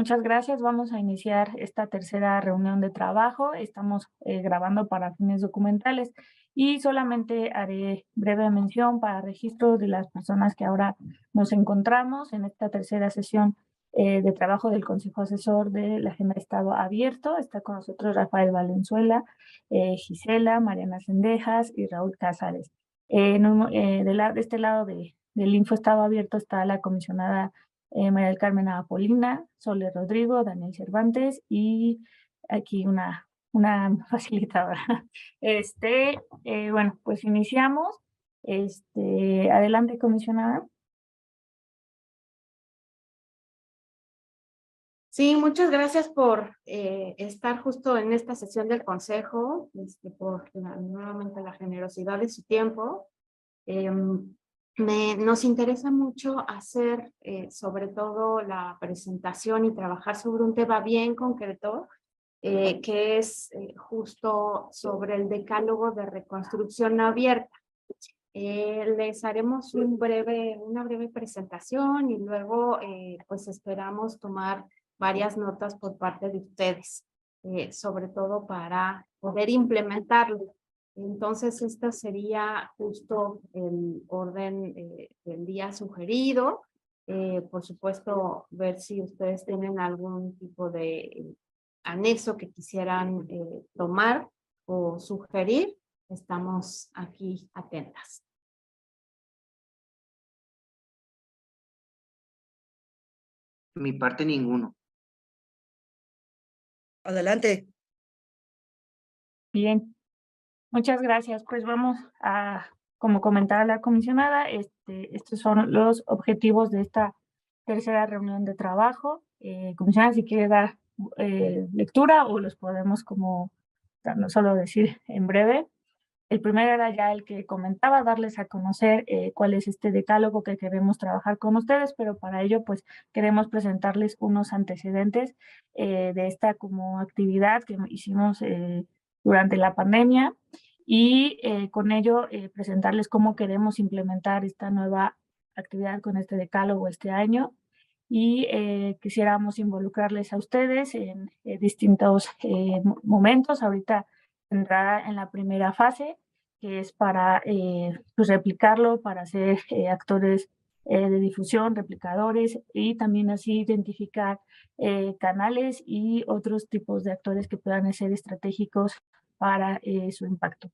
muchas gracias. Vamos a iniciar esta tercera reunión de trabajo. Estamos grabando para fines documentales y solamente haré breve mención para registro de las personas que ahora nos encontramos en esta tercera sesión de trabajo del Consejo Asesor de la Agenda de Estado Abierto. Está con nosotros Rafael Valenzuela, Gisela, Mariana Cendejas y Raúl Cázares. De este lado del Info Estado Abierto está la comisionada María del Carmen Apolina, Sole Rodrigo, Daniel Cervantes y aquí una facilitadora. Bueno, pues iniciamos. Adelante, comisionada. Sí, muchas gracias por estar justo en esta sesión del Consejo, por nuevamente la generosidad de su tiempo. Nos interesa mucho hacer sobre todo la presentación y trabajar sobre un tema bien concreto, que es justo sobre el decálogo de reconstrucción abierta. Les haremos una breve presentación y luego pues esperamos tomar varias notas por parte de ustedes, sobre todo para poder implementarlo. Entonces, este sería justo el orden del día sugerido. Por supuesto, ver si ustedes tienen algún tipo de anexo que quisieran tomar o sugerir. Estamos aquí atentas. Mi parte, ninguno. Adelante. Bien, muchas gracias. Pues vamos a, como comentaba la comisionada, estos son los objetivos de esta tercera reunión de trabajo. Comisionada, si quiere dar lectura o los podemos como no solo decir en breve. El primero era ya el que comentaba, darles a conocer cuál es este decálogo que queremos trabajar con ustedes, pero para ello pues queremos presentarles unos antecedentes de esta como actividad que hicimos durante la pandemia y con ello presentarles cómo queremos implementar esta nueva actividad con este decálogo este año. Y quisiéramos involucrarles a ustedes en distintos momentos. Ahorita entrará en la primera fase, que es para pues replicarlo, para ser actores de difusión, replicadores, y también así identificar canales y otros tipos de actores que puedan ser estratégicos para su impacto.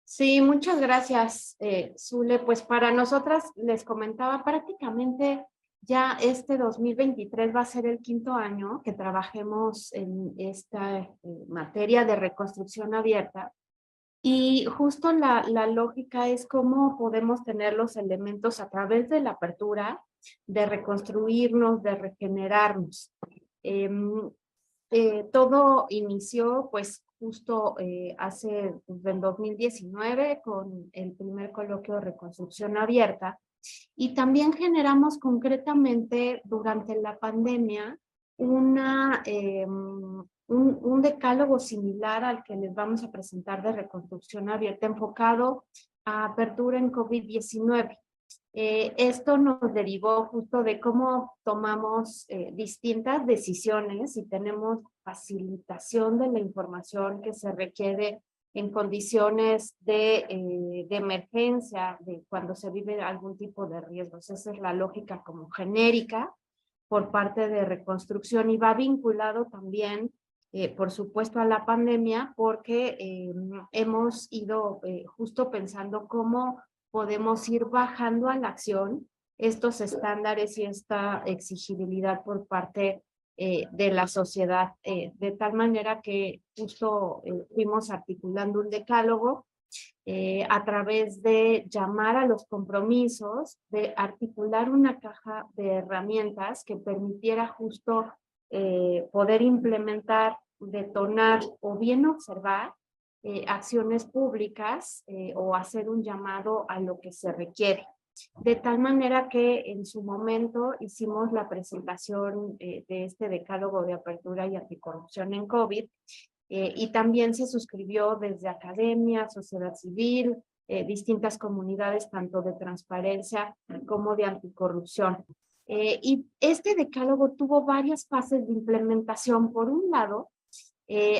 Sí, muchas gracias, Zule. Pues para nosotras, les comentaba, prácticamente ya este 2023 va a ser el 5º año que trabajemos en esta materia de reconstrucción abierta. Y justo la lógica es cómo podemos tener los elementos a través de la apertura, de reconstruirnos, de regenerarnos. Todo inició pues justo hace en 2019 con el primer coloquio de reconstrucción abierta, y también generamos concretamente durante la pandemia un decálogo similar al que les vamos a presentar de reconstrucción abierta enfocado a apertura en COVID-19. Esto nos derivó justo de cómo tomamos distintas decisiones y tenemos facilitación de la información que se requiere en condiciones de emergencia, de cuando se vive algún tipo de riesgos. Esa es la lógica como genérica por parte de reconstrucción, y va vinculado también, por supuesto, a la pandemia, porque hemos ido justo pensando cómo podemos ir bajando a la acción estos estándares y esta exigibilidad por parte de la sociedad, de tal manera que justo fuimos articulando un decálogo a través de llamar a los compromisos, de articular una caja de herramientas que permitiera justo poder implementar, detonar o bien observar acciones públicas o hacer un llamado a lo que se requiere. De tal manera que en su momento hicimos la presentación de este decálogo de apertura y anticorrupción en COVID, Y también se suscribió desde academia, sociedad civil, distintas comunidades, tanto de transparencia como de anticorrupción. Y este decálogo tuvo varias fases de implementación. Por un lado,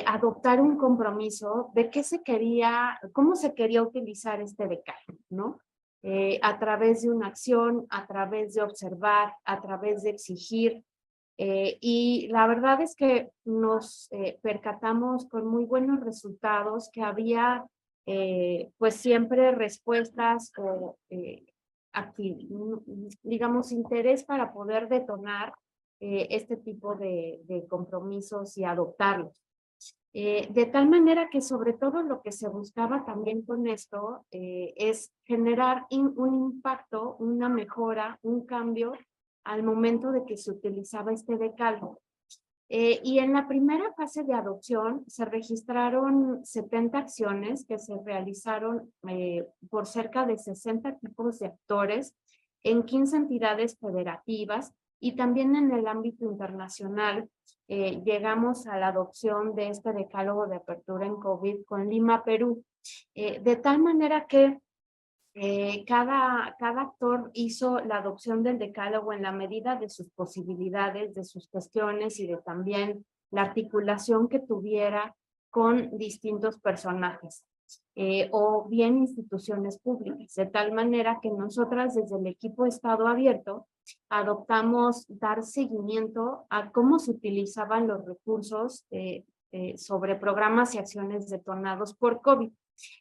adoptar un compromiso de qué se quería, cómo se quería utilizar este decálogo, ¿no? A través de una acción, a través de observar, a través de exigir. Y la verdad es que nos percatamos con muy buenos resultados que había pues siempre respuestas o digamos interés para poder detonar este tipo de compromisos y adoptarlos. De tal manera que sobre todo lo que se buscaba también con esto es generar un impacto, una mejora, un cambio al momento de que se utilizaba este decálogo. Y en la primera fase de adopción se registraron 70 acciones que se realizaron por cerca de 60 tipos de actores en 15 entidades federativas y también en el ámbito internacional. Llegamos a la adopción de este decálogo de apertura en COVID con Lima, Perú, de tal manera que cada actor hizo la adopción del decálogo en la medida de sus posibilidades, de sus cuestiones y de también la articulación que tuviera con distintos personajes o bien instituciones públicas, de tal manera que nosotras desde el equipo Estado Abierto adoptamos dar seguimiento a cómo se utilizaban los recursos sobre programas y acciones detonados por COVID.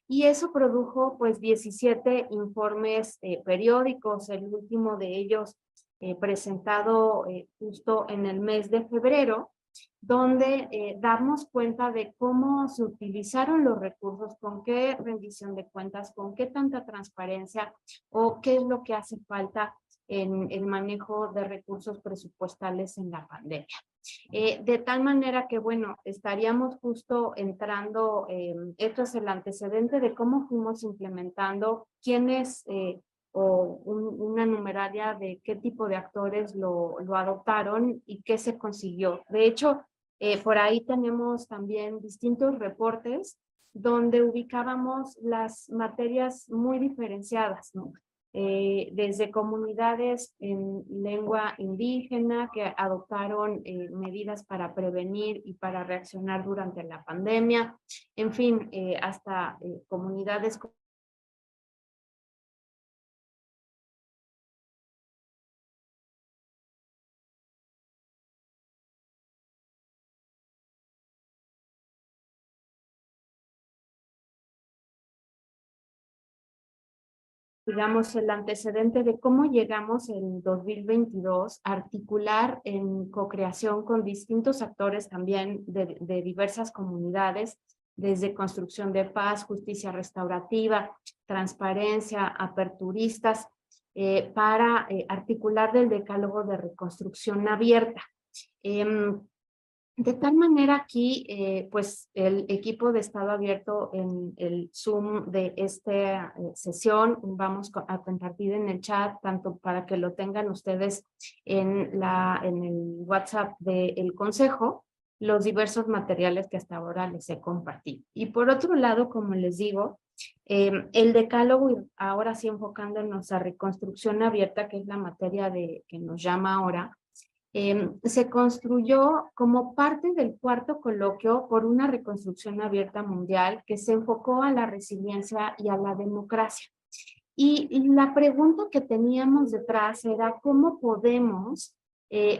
Y eso produjo pues 17 informes periódicos, el último de ellos presentado justo en el mes de febrero, donde damos cuenta de cómo se utilizaron los recursos, con qué rendición de cuentas, con qué tanta transparencia o qué es lo que hace falta en el manejo de recursos presupuestales en la pandemia. De tal manera que, bueno, estaríamos justo entrando, esto es el antecedente de cómo fuimos implementando, quiénes o una numeraria de qué tipo de actores lo adoptaron y qué se consiguió. De hecho, por ahí tenemos también distintos reportes donde ubicábamos las materias muy diferenciadas, ¿no? Desde comunidades en lengua indígena que adoptaron medidas para prevenir y para reaccionar durante la pandemia, en fin, hasta comunidades digamos, el antecedente de cómo llegamos en 2022 a articular en co-creación con distintos actores también de diversas comunidades, desde construcción de paz, justicia restaurativa, transparencia, aperturistas, para articular del decálogo de reconstrucción abierta. De tal manera aquí, pues el equipo de Estado Abierto en el Zoom de esta sesión, vamos a compartir en el chat, tanto para que lo tengan ustedes en el WhatsApp del Consejo, los diversos materiales que hasta ahora les he compartido. Y por otro lado, como les digo, el decálogo, ahora sí enfocándonos a reconstrucción abierta, que es la materia que nos llama ahora, se construyó como parte del cuarto coloquio por una reconstrucción abierta mundial que se enfocó a la resiliencia y a la democracia. Y la pregunta que teníamos detrás era cómo podemos,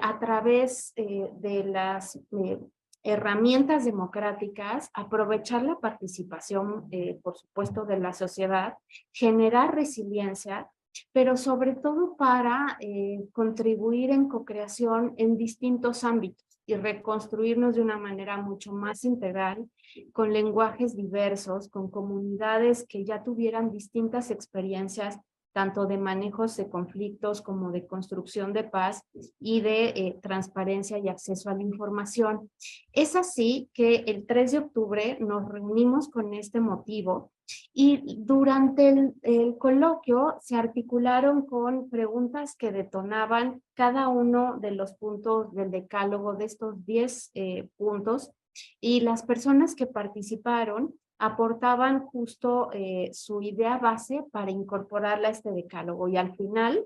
a través de las herramientas democráticas, aprovechar la participación, por supuesto, de la sociedad, generar resiliencia, pero sobre todo para contribuir en co-creación en distintos ámbitos y reconstruirnos de una manera mucho más integral, con lenguajes diversos, con comunidades que ya tuvieran distintas experiencias, tanto de manejos de conflictos como de construcción de paz y de transparencia y acceso a la información. Es así que el 3 de octubre nos reunimos con este motivo y durante el coloquio se articularon con preguntas que detonaban cada uno de los puntos del decálogo, de estos 10 puntos y las personas que participaron aportaban justo su idea base para incorporarla a este decálogo, y al final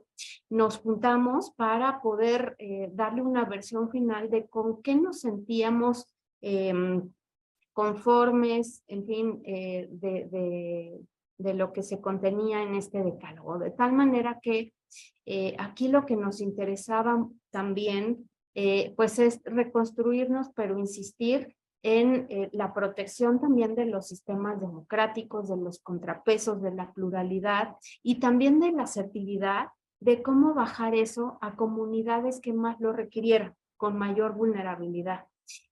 nos juntamos para poder darle una versión final de con qué nos sentíamos conformes, en fin, de lo que se contenía en este decálogo, de tal manera que aquí lo que nos interesaba también pues es reconstruirnos, pero insistir en la protección también de los sistemas democráticos, de los contrapesos, de la pluralidad y también de la asertividad de cómo bajar eso a comunidades que más lo requirieran, con mayor vulnerabilidad.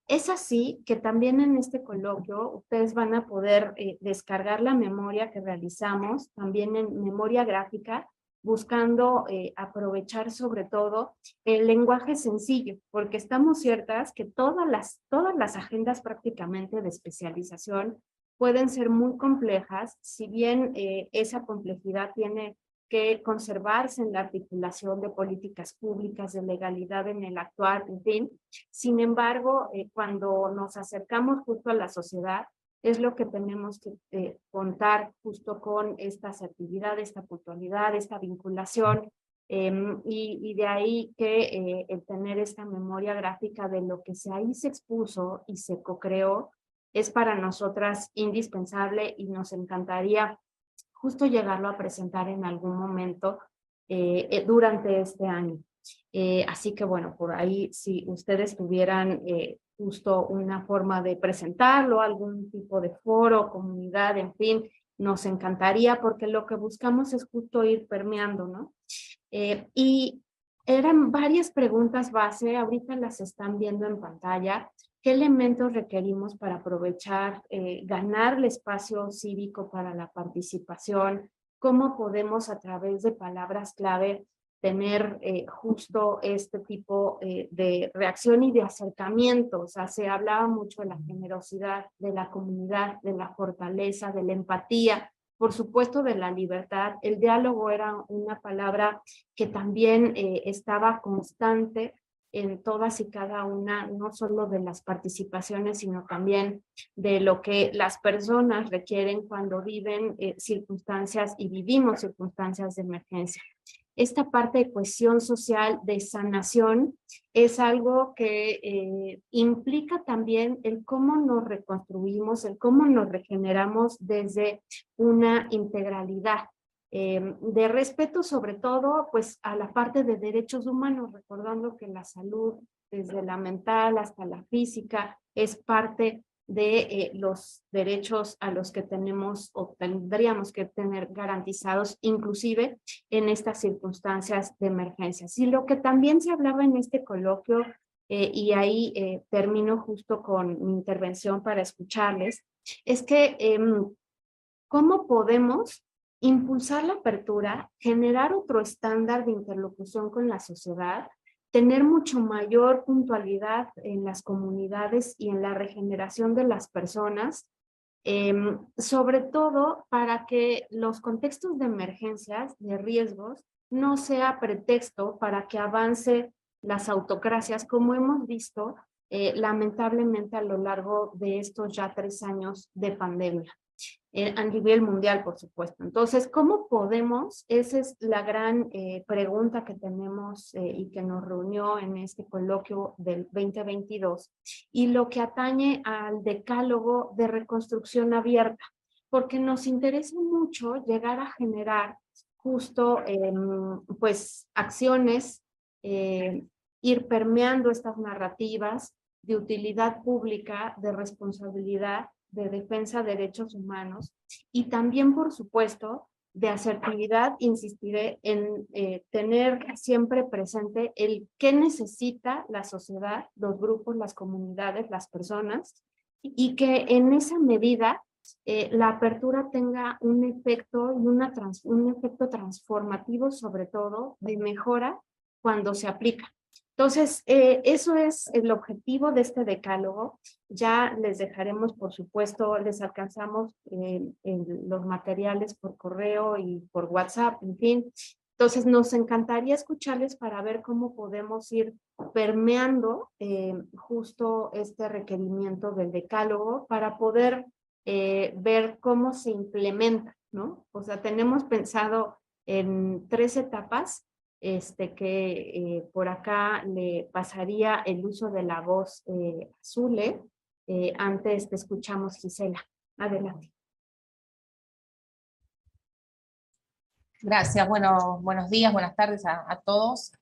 Es así que también en este coloquio ustedes van a poder descargar la memoria que realizamos, también en memoria gráfica, buscando aprovechar sobre todo el lenguaje sencillo, porque estamos ciertas que todas las agendas prácticamente de especialización pueden ser muy complejas, si bien esa complejidad tiene que conservarse en la articulación de políticas públicas, de legalidad en el actuar, en fin. Sin embargo, cuando nos acercamos justo a la sociedad, es lo que tenemos que contar justo con esta asertividad, esta puntualidad, esta vinculación, y de ahí que el tener esta memoria gráfica de lo que ahí se expuso y se co-creó es para nosotras indispensable y nos encantaría justo llegarlo a presentar en algún momento durante este año. Así que bueno, por ahí si ustedes tuvieran justo una forma de presentarlo, algún tipo de foro, comunidad, en fin, nos encantaría porque lo que buscamos es justo ir permeando, ¿no? Y eran varias preguntas base, ahorita las están viendo en pantalla. ¿Qué elementos requerimos para aprovechar, ganar el espacio cívico para la participación? ¿Cómo podemos a través de palabras clave tener justo este tipo de reacción y de acercamiento? O sea, se hablaba mucho de la generosidad, de la comunidad, de la fortaleza, de la empatía, por supuesto de la libertad. El diálogo era una palabra que también estaba constante en todas y cada una, no solo de las participaciones, sino también de lo que las personas requieren cuando viven circunstancias y vivimos circunstancias de emergencia. Esta parte de cohesión social, de sanación, es algo que implica también el cómo nos reconstruimos, el cómo nos regeneramos desde una integralidad. De respeto sobre todo pues a la parte de derechos humanos, recordando que la salud desde la mental hasta la física es parte de los derechos a los que tenemos o tendríamos que tener garantizados inclusive en estas circunstancias de emergencia. Y lo que también se hablaba en este coloquio y ahí termino justo con mi intervención para escucharles, es que ¿cómo podemos impulsar la apertura, generar otro estándar de interlocución con la sociedad, tener mucho mayor puntualidad en las comunidades y en la regeneración de las personas, sobre todo para que los contextos de emergencias, de riesgos, no sea pretexto para que avance las autocracias, como hemos visto lamentablemente a lo largo de estos ya 3 años de pandemia? A nivel mundial, por supuesto. Entonces, ¿cómo podemos? Esa es la gran pregunta que tenemos y que nos reunió en este coloquio del 2022. Y lo que atañe al decálogo de reconstrucción abierta, porque nos interesa mucho llegar a generar justo pues acciones, ir permeando estas narrativas de utilidad pública, de responsabilidad, de defensa de derechos humanos y también, por supuesto, de asertividad. Insistiré en tener siempre presente el qué necesita la sociedad, los grupos, las comunidades, las personas, y que en esa medida la apertura tenga un efecto y un efecto transformativo, sobre todo de mejora cuando se aplica. Entonces, eso es el objetivo de este decálogo. Ya les dejaremos, por supuesto, les alcanzamos los materiales por correo y por WhatsApp, en fin, Entonces, nos encantaría escucharles para ver cómo podemos ir permeando justo este requerimiento del decálogo para poder ver cómo se implementa, ¿no? O sea, tenemos pensado en 3 etapas, que por acá le pasaría el uso de la voz Zule. Antes te escuchamos, Gisela. Adelante. Gracias, bueno, buenos días, buenas tardes a todos.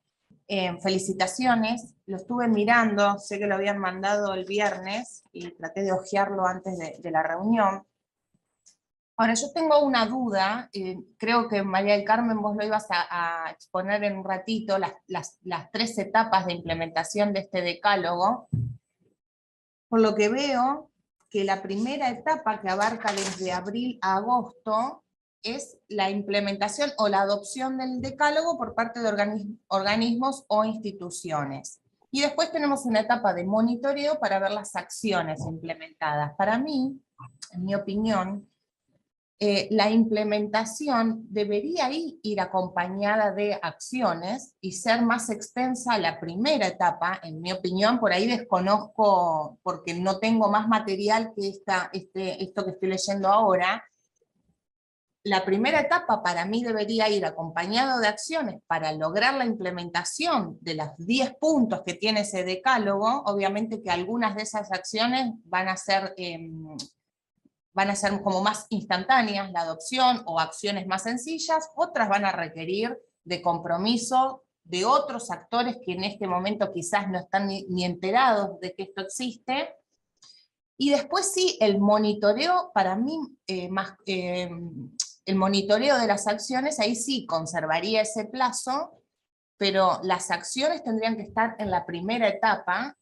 Felicitaciones, lo estuve mirando, sé que lo habían mandado el viernes y traté de hojearlo antes de la reunión. Ahora, yo tengo una duda, creo que María del Carmen vos lo ibas a exponer en un ratito, las 3 etapas de implementación de este decálogo. Por lo que veo que la primera etapa, que abarca desde abril a agosto, es la implementación o la adopción del decálogo por parte de organismos o instituciones. Y después tenemos una etapa de monitoreo para ver las acciones implementadas. Para mí, en mi opinión, la implementación debería ir acompañada de acciones y ser más extensa la primera etapa, en mi opinión. Por ahí desconozco, porque no tengo más material que esto que estoy leyendo ahora. La primera etapa para mí debería ir acompañado de acciones para lograr la implementación de los 10 puntos que tiene ese decálogo. Obviamente que algunas de esas acciones van a ser como más instantáneas, la adopción, o acciones más sencillas. Otras van a requerir de compromiso de otros actores que en este momento quizás no están ni enterados de que esto existe. Y después sí, el monitoreo, para mí, el monitoreo de las acciones, ahí sí conservaría ese plazo, pero las acciones tendrían que estar en la primera etapa,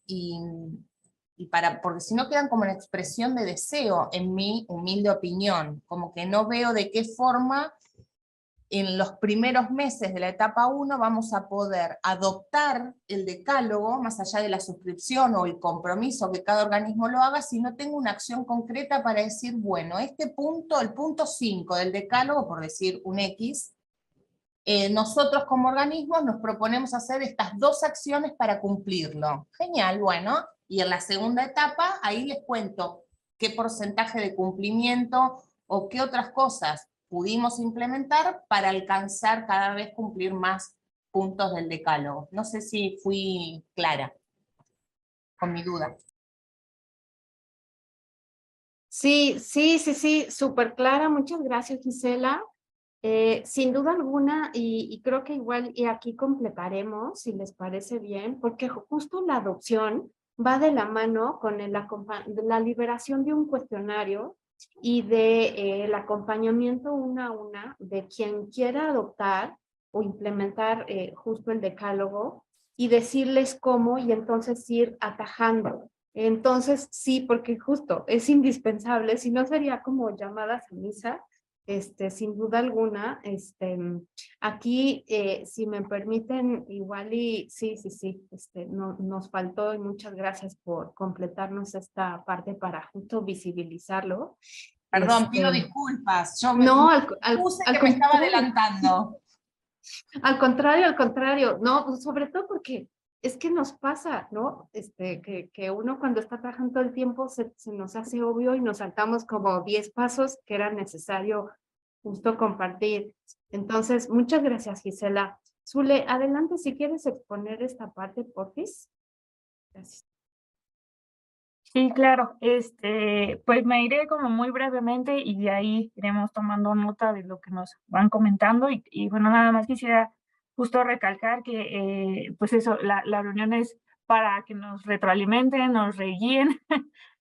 porque si no quedan como una expresión de deseo, en mi humilde opinión, como que no veo de qué forma en los primeros meses de la etapa 1 vamos a poder adoptar el decálogo, más allá de la suscripción o el compromiso que cada organismo lo haga, si no tengo una acción concreta para decir, bueno, este punto, el punto 5 del decálogo, por decir un X, nosotros como organismos nos proponemos hacer estas 2 acciones para cumplirlo. Genial, bueno, y en la segunda etapa, ahí les cuento qué porcentaje de cumplimiento o qué otras cosas pudimos implementar para alcanzar cada vez cumplir más puntos del decálogo. No sé si fui clara con mi duda. Sí, súper clara. Muchas gracias, Gisela. Sin duda alguna, y creo que igual y aquí completaremos, si les parece bien, porque justo la adopción va de la mano con la liberación de un cuestionario y de el acompañamiento una a una de quien quiera adoptar o implementar justo el decálogo, y decirles cómo, y entonces ir atajando. Entonces sí, porque justo es indispensable, si no sería como llamadas a misa. Sin duda alguna, aquí, si me permiten, igual y sí, nos faltó, y muchas gracias por completarnos esta parte para justo visibilizarlo. Perdón, pido disculpas, yo no, puse que me estaba adelantando. Al contrario, no, sobre todo porque es que nos pasa, ¿no? Que uno cuando está trabajando todo el tiempo se nos hace obvio y nos saltamos como 10 pasos que era necesario justo compartir. Entonces, muchas gracias, Gisela. Zule, adelante si quieres exponer esta parte, porfis. Gracias. Sí, claro. Pues me iré como muy brevemente y de ahí iremos tomando nota de lo que nos van comentando. Y bueno, nada más quisiera justo recalcar que, pues eso, la reunión es para que nos retroalimenten, nos reguíen,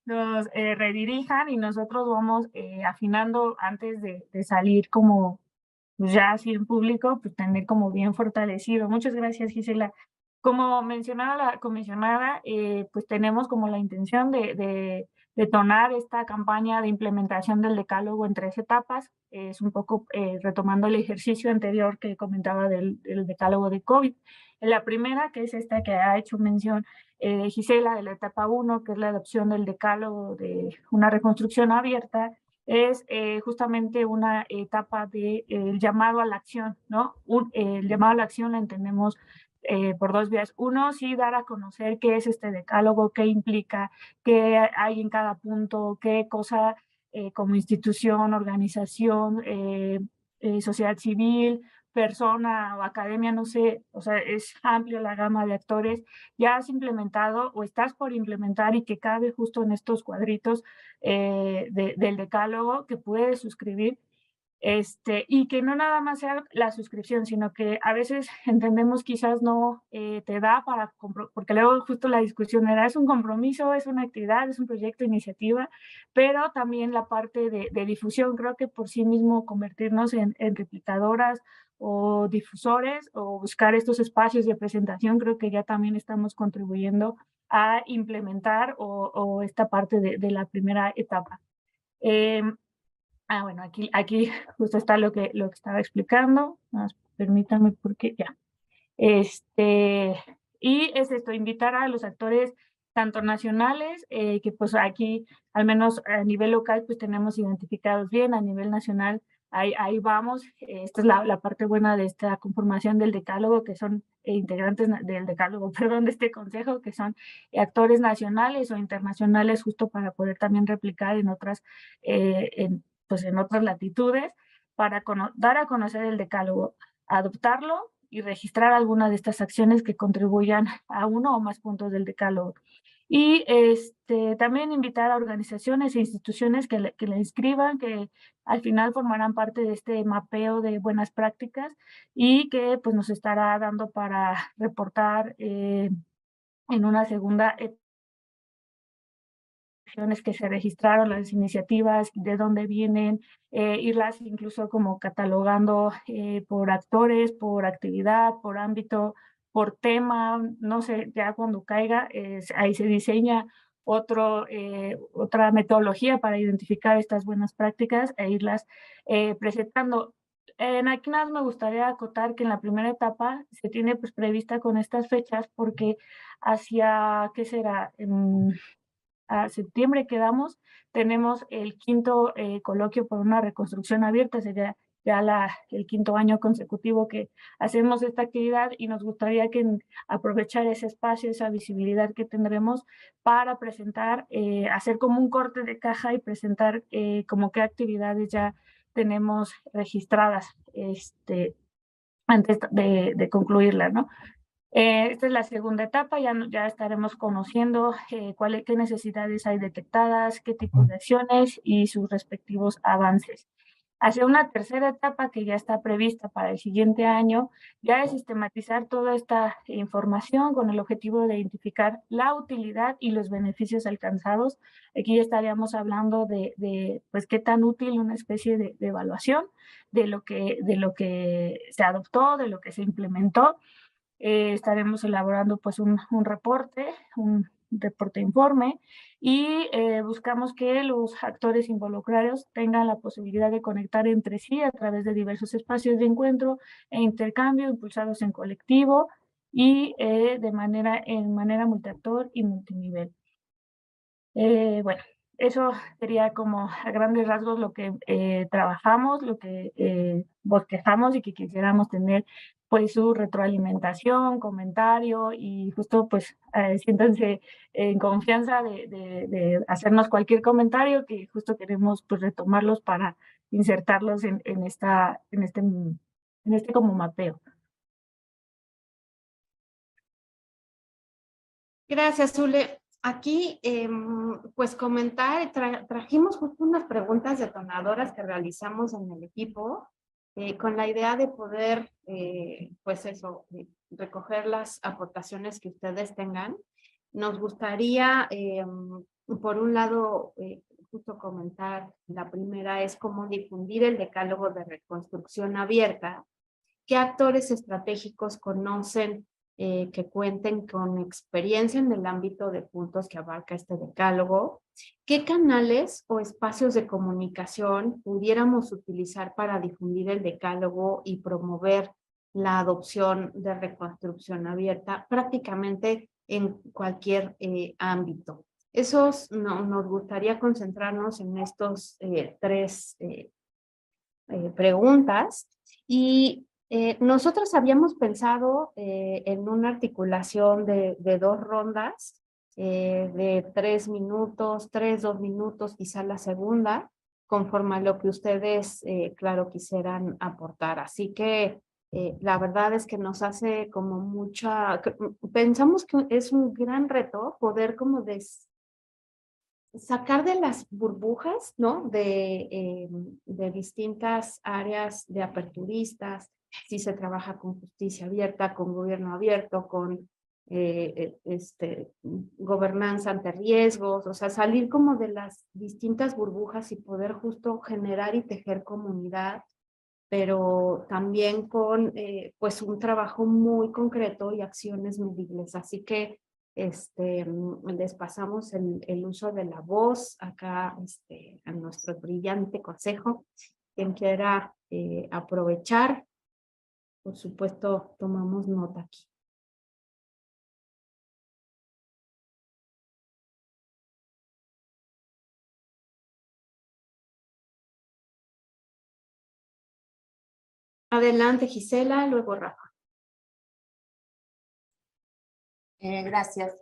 nos redirijan, y nosotros vamos afinando antes de salir como pues, ya así en público, pues tener como bien fortalecido. Muchas gracias, Gisela. Como mencionaba la comisionada, pues tenemos como la intención de detonar esta campaña de implementación del decálogo en 3 etapas. Es un poco retomando el ejercicio anterior que comentaba del decálogo de COVID. En la primera, que es esta que ha hecho mención Gisela, de la etapa 1, que es la adopción del decálogo de una reconstrucción abierta, es justamente una etapa de el llamado a la acción, ¿no? El llamado a la acción lo entendemos por dos vías. Uno, sí dar a conocer qué es este decálogo, qué implica, qué hay en cada punto, qué cosa como institución, organización, sociedad civil, persona o academia, no sé, o sea, es amplio la gama de actores, ya has implementado o estás por implementar y que cabe justo en estos cuadritos del decálogo que puedes suscribir. Y que no nada más sea la suscripción, sino que a veces entendemos quizás no te da para, porque luego justo la discusión era, es un compromiso, es una actividad, es un proyecto, iniciativa, pero también la parte de difusión, creo que por sí mismo convertirnos en replicadoras o difusores o buscar estos espacios de presentación, creo que ya también estamos contribuyendo a implementar o esta parte de la primera etapa. Bueno, aquí justo está lo que estaba explicando. Más permítanme porque ya. Y es esto, invitar a los actores tanto nacionales, que pues aquí, al menos a nivel local, pues tenemos identificados bien, a nivel nacional, ahí vamos. Esta es la parte buena de esta conformación del decálogo, que son integrantes del decálogo, perdón, de este consejo, que son actores nacionales o internacionales, justo para poder también replicar en otras, pues en otras latitudes, para dar a conocer el decálogo, adoptarlo y registrar alguna de estas acciones que contribuyan a uno o más puntos del decálogo. Y también invitar a organizaciones e instituciones que le inscriban, que al final formarán parte de este mapeo de buenas prácticas y que pues, nos estará dando para reportar en una segunda etapa que se registraron, las iniciativas, de dónde vienen, irlas incluso como catalogando por actores, por actividad, por ámbito, por tema, no sé, ya cuando caiga, ahí se diseña otra metodología para identificar estas buenas prácticas e irlas presentando. Aquí nada más me gustaría acotar que en la primera etapa se tiene pues prevista con estas fechas porque hacia, ¿qué será? A septiembre quedamos, tenemos el quinto coloquio por una reconstrucción abierta, sería ya el quinto año consecutivo que hacemos esta actividad y nos gustaría aprovechar ese espacio, esa visibilidad que tendremos para presentar, hacer como un corte de caja y presentar como qué actividades ya tenemos registradas antes de concluirla, ¿no? Esta es la segunda etapa, ya estaremos conociendo qué necesidades hay detectadas, qué tipos de acciones y sus respectivos avances. Hacia una tercera etapa que ya está prevista para el siguiente año, ya es sistematizar toda esta información con el objetivo de identificar la utilidad y los beneficios alcanzados. Aquí ya estaríamos hablando de pues, qué tan útil una especie de evaluación de lo que se adoptó, de lo que se implementó. Estaremos elaborando pues un reporte informe y buscamos que los actores involucrados tengan la posibilidad de conectar entre sí a través de diversos espacios de encuentro e intercambio impulsados en colectivo y en manera multiactor y multinivel. Bueno, eso sería como a grandes rasgos lo que trabajamos, lo que bosquejamos y que quisiéramos tener pues su retroalimentación, comentario y justo pues siéntanse en confianza de hacernos cualquier comentario que justo queremos pues retomarlos para insertarlos en este como mapeo. Gracias, Zule. Aquí, pues comentar, trajimos justo unas preguntas detonadoras que realizamos en el equipo con la idea de poder, pues eso, recoger las aportaciones que ustedes tengan. Nos gustaría, por un lado, justo comentar, la primera es cómo difundir el decálogo de reconstrucción abierta. ¿Qué actores estratégicos conocen que cuenten con experiencia en el ámbito de puntos que abarca este decálogo? ¿Qué canales o espacios de comunicación pudiéramos utilizar para difundir el decálogo y promover la adopción de reconstrucción abierta prácticamente en cualquier ámbito? Nos gustaría concentrarnos en estos tres preguntas. Y nosotros habíamos pensado en una articulación de 2 rondas, de 3 minutos, 3, 2 minutos, quizá la segunda, conforme a lo que ustedes, claro, quisieran aportar. Así que la verdad es que nos hace como pensamos que es un gran reto poder como sacar de las burbujas, ¿no? De distintas áreas de aperturistas, si se trabaja con justicia abierta, con gobierno abierto, con gobernanza ante riesgos, o sea, salir como de las distintas burbujas y poder justo generar y tejer comunidad, pero también con pues un trabajo muy concreto y acciones medibles. Así que les pasamos el uso de la voz acá a nuestro brillante consejo. Quien quiera aprovechar, por supuesto, tomamos nota aquí. Adelante, Gisela, luego Rafa. Gracias.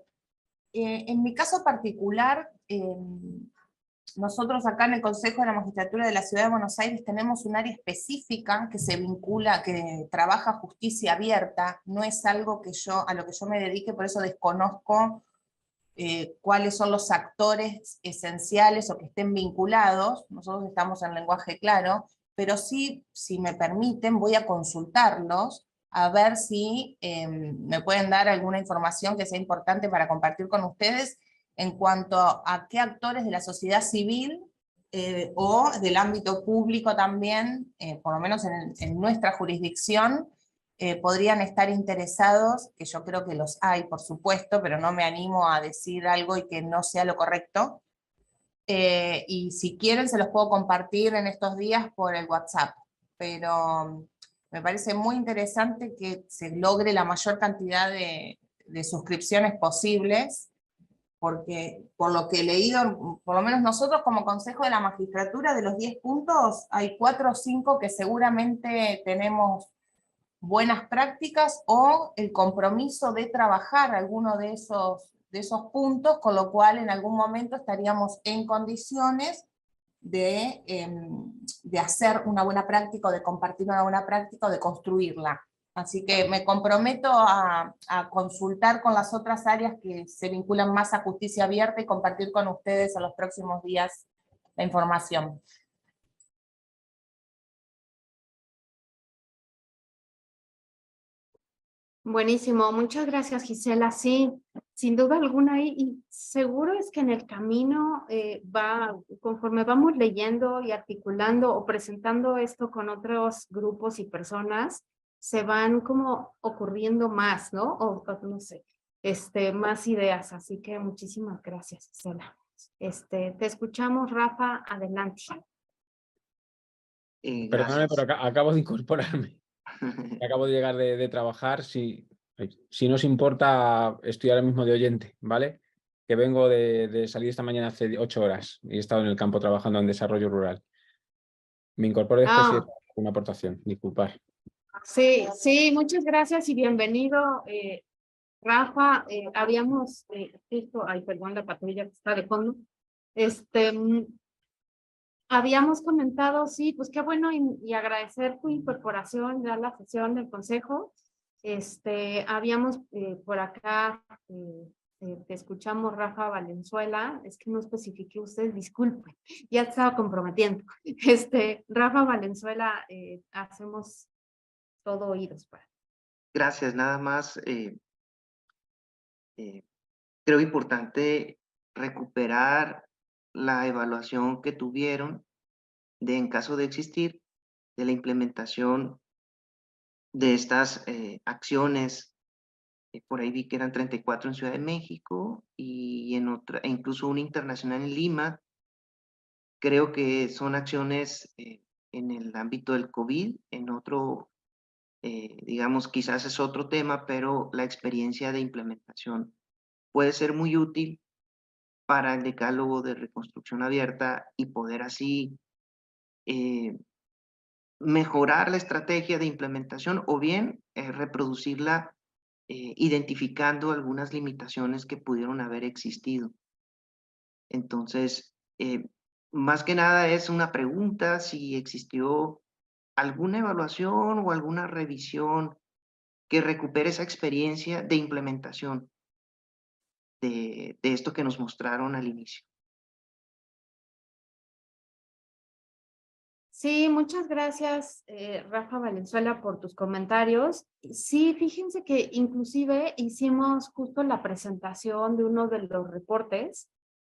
En mi caso particular, nosotros acá en el Consejo de la Magistratura de la Ciudad de Buenos Aires tenemos un área específica que se vincula, que trabaja justicia abierta. No es algo a lo que yo me dedique, por eso desconozco cuáles son los actores esenciales o que estén vinculados. Nosotros estamos en lenguaje claro, pero sí, si me permiten, voy a consultarlos a ver si me pueden dar alguna información que sea importante para compartir con ustedes en cuanto a qué actores de la sociedad civil o del ámbito público también, por lo menos en nuestra jurisdicción, podrían estar interesados, que yo creo que los hay, por supuesto, pero no me animo a decir algo y que no sea lo correcto. Y si quieren se los puedo compartir en estos días por el WhatsApp, pero me parece muy interesante que se logre la mayor cantidad de suscripciones posibles, porque por lo que he leído, por lo menos nosotros como Consejo de la Magistratura, de los 10 puntos, hay 4 o 5 que seguramente tenemos buenas prácticas o el compromiso de trabajar alguno de esos puntos, con lo cual en algún momento estaríamos en condiciones de hacer una buena práctica, o de compartir una buena práctica, o de construirla. Así que me comprometo a consultar con las otras áreas que se vinculan más a justicia abierta y compartir con ustedes en los próximos días la información. Buenísimo, muchas gracias, Gisela. Sí, sin duda alguna, y seguro es que en el camino conforme vamos leyendo y articulando o presentando esto con otros grupos y personas, se van como ocurriendo más, ¿no? O no sé, más ideas. Así que muchísimas gracias, Gisela. Te escuchamos, Rafa, adelante. Perdóname, Gracias. pero acabo de incorporarme. Acabo de llegar de trabajar. Si no os importa, estoy ahora mismo de oyente, ¿vale? Que vengo de salir esta mañana hace 8 horas y he estado en el campo trabajando en desarrollo rural. Me incorporo después y una aportación. Disculpad. Sí, muchas gracias y bienvenido, Rafa. Habíamos visto, perdón, la patrulla que está de fondo. Habíamos comentado, sí, pues qué bueno y agradecer tu incorporación ya a la sesión del consejo. Habíamos por acá, te escuchamos, Rafa Valenzuela, es que no especifiqué usted, disculpe, ya estaba comprometiendo. Rafa Valenzuela, hacemos todo oídos para. Gracias, nada más. Creo importante recuperar la evaluación que tuvieron en caso de existir, de la implementación de estas acciones. Por ahí vi que eran 34 en Ciudad de México y e incluso una internacional en Lima. Creo que son acciones en el ámbito del COVID, en otro, digamos, quizás es otro tema, pero la experiencia de implementación puede ser muy útil para el decálogo de reconstrucción abierta y poder así mejorar la estrategia de implementación o bien reproducirla identificando algunas limitaciones que pudieron haber existido. Entonces, más que nada es una pregunta si existió alguna evaluación o alguna revisión que recupere esa experiencia de implementación de esto que nos mostraron al inicio. Sí, muchas gracias, Rafa Valenzuela, por tus comentarios. Sí, fíjense que inclusive hicimos justo la presentación de uno de los reportes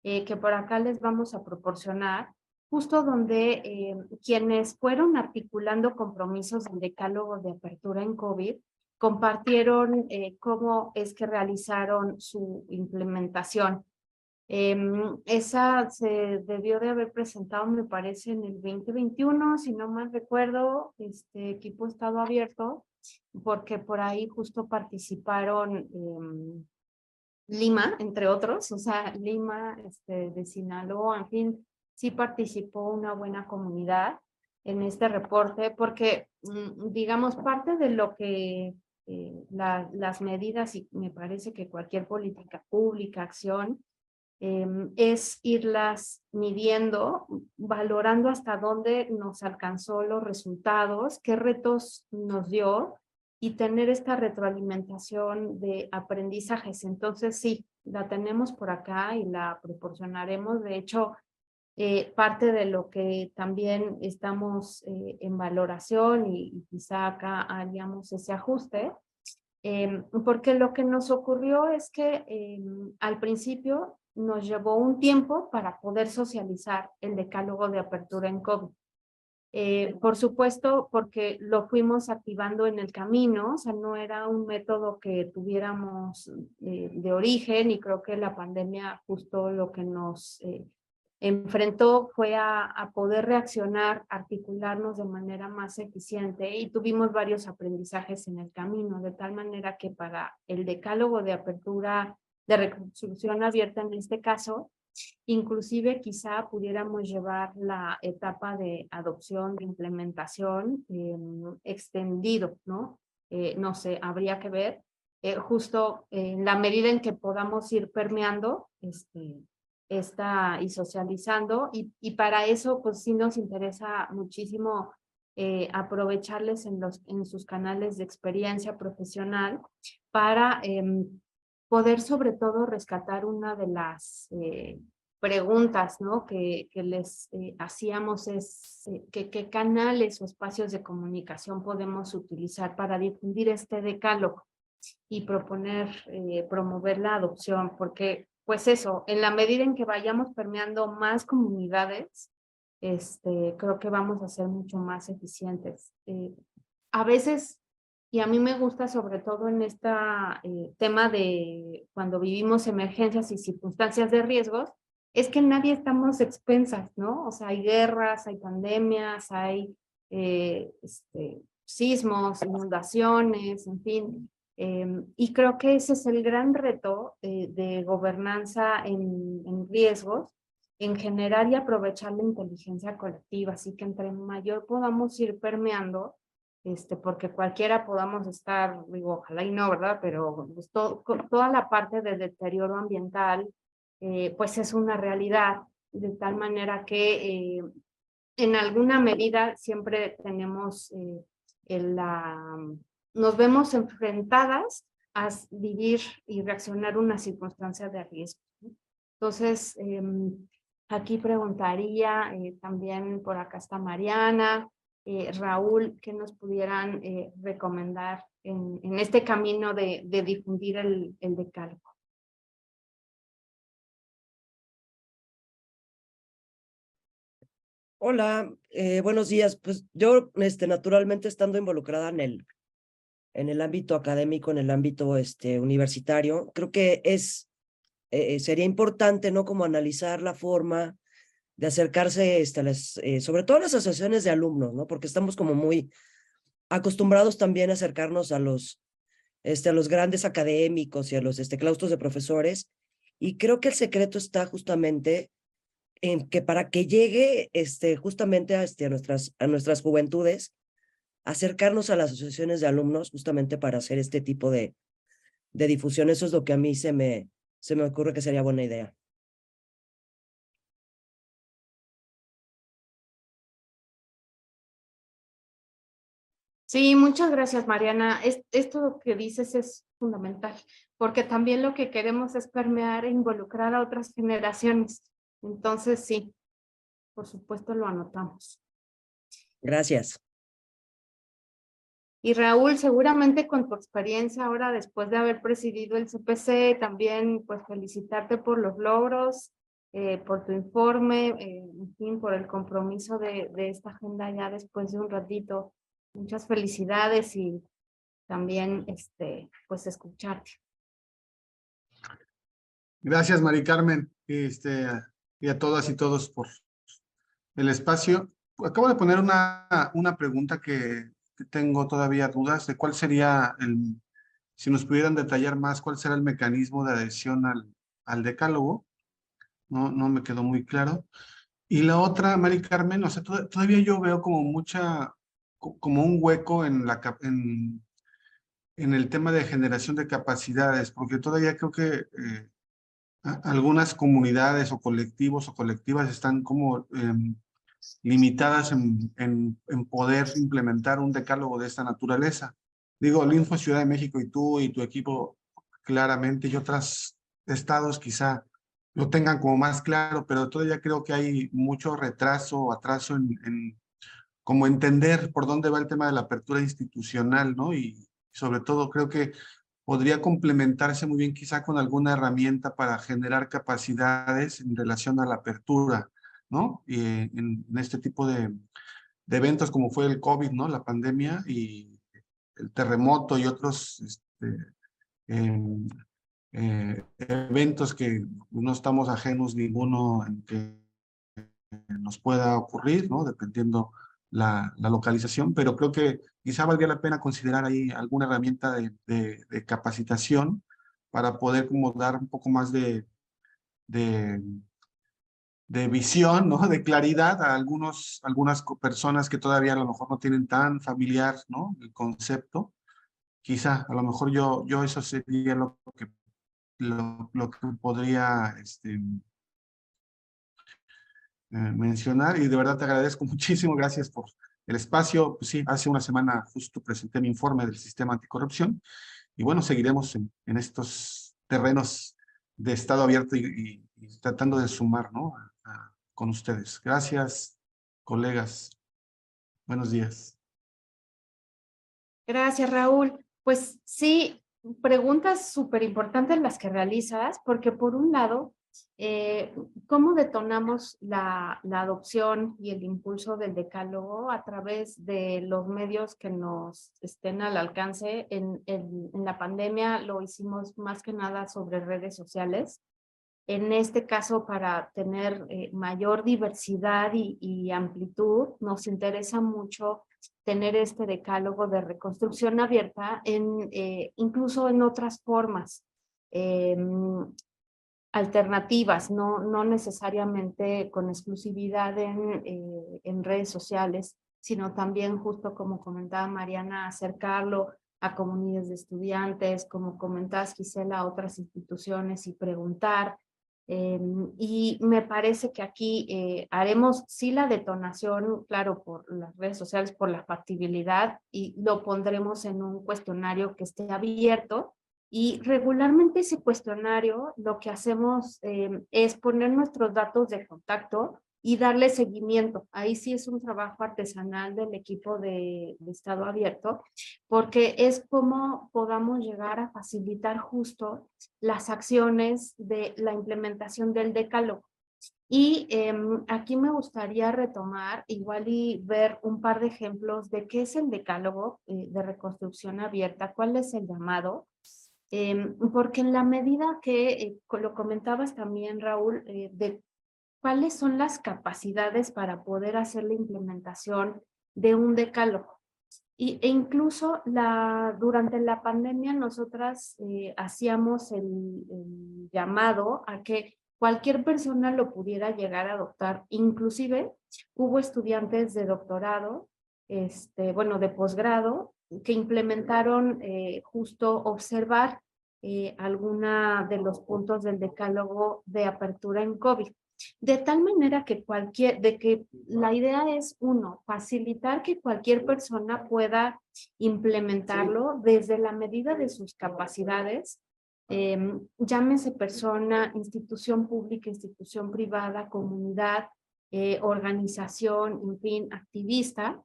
que por acá les vamos a proporcionar, justo donde quienes fueron articulando compromisos del decálogo de apertura en COVID compartieron cómo es que realizaron su implementación. Esa se debió de haber presentado, me parece, en el 2021, si no mal recuerdo, este equipo estado abierto, porque por ahí justo participaron Lima, entre otros, o sea, Lima, de Sinaloa, en fin, sí participó una buena comunidad en este reporte, porque, digamos, parte de lo que las medidas, y me parece que cualquier política pública, acción, es irlas midiendo, valorando hasta dónde nos alcanzó los resultados, qué retos nos dio y tener esta retroalimentación de aprendizajes. Entonces sí, la tenemos por acá y la proporcionaremos. De hecho, parte de lo que también estamos en valoración y quizá acá haríamos ese ajuste, porque lo que nos ocurrió es que al principio nos llevó un tiempo para poder socializar el decálogo de apertura en COVID. Por supuesto, porque lo fuimos activando en el camino, o sea, no era un método que tuviéramos de origen, y creo que la pandemia justo lo que nos enfrentó fue a poder reaccionar, articularnos de manera más eficiente, y tuvimos varios aprendizajes en el camino, de tal manera que para el decálogo de apertura de reconstrucción abierta en este caso, inclusive quizá pudiéramos llevar la etapa de adopción, de implementación extendido, ¿no? No sé, habría que ver, justo en la medida en que podamos ir permeando y socializando, y para eso pues sí nos interesa muchísimo aprovecharles en sus canales de experiencia profesional para poder sobre todo rescatar una de las preguntas, ¿no? que les hacíamos es qué canales o espacios de comunicación podemos utilizar para difundir este decálogo y promover la adopción, porque pues eso, en la medida en que vayamos permeando más comunidades, creo que vamos a ser mucho más eficientes. A veces, y a mí me gusta sobre todo en este tema de cuando vivimos emergencias y circunstancias de riesgos, es que nadie estamos expensas, ¿no? O sea, hay guerras, hay pandemias, hay sismos, inundaciones, en fin. Y creo que ese es el gran reto de gobernanza en riesgos, en generar y aprovechar la inteligencia colectiva. Así que entre mayor podamos ir permeando, porque cualquiera podamos estar, digo, ojalá y no, ¿verdad? Pero pues, toda la parte de deterioro ambiental, pues es una realidad, de tal manera que en alguna medida siempre tenemos nos vemos enfrentadas a vivir y reaccionar una circunstancia de riesgo, ¿no? Entonces, aquí preguntaría, también por acá está Mariana, Raúl, ¿qué nos pudieran recomendar en este camino de difundir el decálogo? Hola, buenos días. Pues yo, naturalmente, estando involucrada en el ámbito académico, en el ámbito universitario, creo que sería importante, ¿no? Como analizar la forma de acercarse sobre todo a las asociaciones de alumnos, ¿no? Porque estamos como muy acostumbrados también a acercarnos a los grandes académicos y a los claustros de profesores, Y creo que el secreto está justamente en que para que llegue justamente a nuestras juventudes, acercarnos a las asociaciones de alumnos justamente para hacer este tipo de difusión. Eso es lo que a mí se me ocurre que sería buena idea. Sí, muchas gracias, Mariana. Esto que dices es fundamental, porque también lo que queremos es permear e involucrar a otras generaciones. Entonces, sí, por supuesto lo anotamos. Gracias. Y Raúl, seguramente con tu experiencia ahora, después de haber presidido el CPC, también pues felicitarte por los logros, por tu informe, en fin, por el compromiso de esta agenda ya después de un ratito. Muchas felicidades y también pues escucharte. Gracias, Mari Carmen, y a todas y todos por el espacio. Acabo de poner una pregunta que tengo todavía dudas de cuál sería si nos pudieran detallar más, cuál será el mecanismo de adhesión al decálogo. No me quedó muy claro. Y la otra, Mari Carmen, o sea, todavía yo veo como como un hueco en el tema de generación de capacidades, porque todavía creo que algunas comunidades o colectivos o colectivas están como limitadas en poder implementar un decálogo de esta naturaleza. Digo, Linfo Ciudad de México y tú y tu equipo claramente, y otros estados quizá lo tengan como más claro, pero todavía creo que hay mucho retraso o atraso en como entender por dónde va el tema de la apertura institucional, ¿no? Y sobre todo creo que podría complementarse muy bien quizá con alguna herramienta para generar capacidades en relación a la apertura, ¿no? Y en este tipo de eventos como fue el COVID, ¿no? La pandemia y el terremoto y otros em, eventos que no estamos ajenos ninguno en que nos pueda ocurrir, ¿no? Dependiendo la localización, pero creo que quizá valdría la pena considerar ahí alguna herramienta de capacitación para poder como dar un poco más de, de visión, ¿no? De claridad a algunas personas que todavía a lo mejor no tienen tan familiar, ¿no? El concepto. Quizá, a lo mejor yo eso sería lo que podría mencionar, y de verdad te agradezco muchísimo, gracias por el espacio. Pues sí, hace una semana justo presenté mi informe del sistema anticorrupción y bueno, seguiremos en estos terrenos de estado abierto y tratando de sumar, ¿no? Con ustedes. Gracias, colegas. Buenos días. Gracias, Raúl. Pues sí, preguntas súper importantes las que realizas, porque por un lado, ¿cómo detonamos la adopción y el impulso del decálogo a través de los medios que nos estén al alcance? En la pandemia lo hicimos más que nada sobre redes sociales. En este caso, para tener mayor diversidad y amplitud, nos interesa mucho tener este decálogo de reconstrucción abierta incluso en otras formas alternativas, no necesariamente con exclusividad en redes sociales, sino también, justo como comentaba Mariana, acercarlo a comunidades de estudiantes, como comentabas, Gisela, a otras instituciones y preguntar. Y me parece que aquí haremos sí la detonación, claro, por las redes sociales, por la factibilidad, y lo pondremos en un cuestionario que esté abierto. Y regularmente ese cuestionario lo que hacemos es poner nuestros datos de contacto y darle seguimiento. Ahí sí es un trabajo artesanal del equipo de estado abierto, porque es como podamos llegar a facilitar justo las acciones de la implementación del decálogo. Y aquí me gustaría retomar igual y ver un par de ejemplos de qué es el decálogo de reconstrucción abierta, cuál es el llamado. Porque en la medida que lo comentabas también, Raúl, de cuáles son las capacidades para poder hacer la implementación de un decálogo. E incluso durante la pandemia nosotras hacíamos el llamado a que cualquier persona lo pudiera llegar a adoptar. Inclusive hubo estudiantes de doctorado, bueno, de posgrado, que implementaron justo observar alguna de los puntos del decálogo de apertura en COVID. De tal manera que la idea es, uno, facilitar que cualquier persona pueda implementarlo desde la medida de sus capacidades, llámese persona, institución pública, institución privada, comunidad, organización, en fin, activista,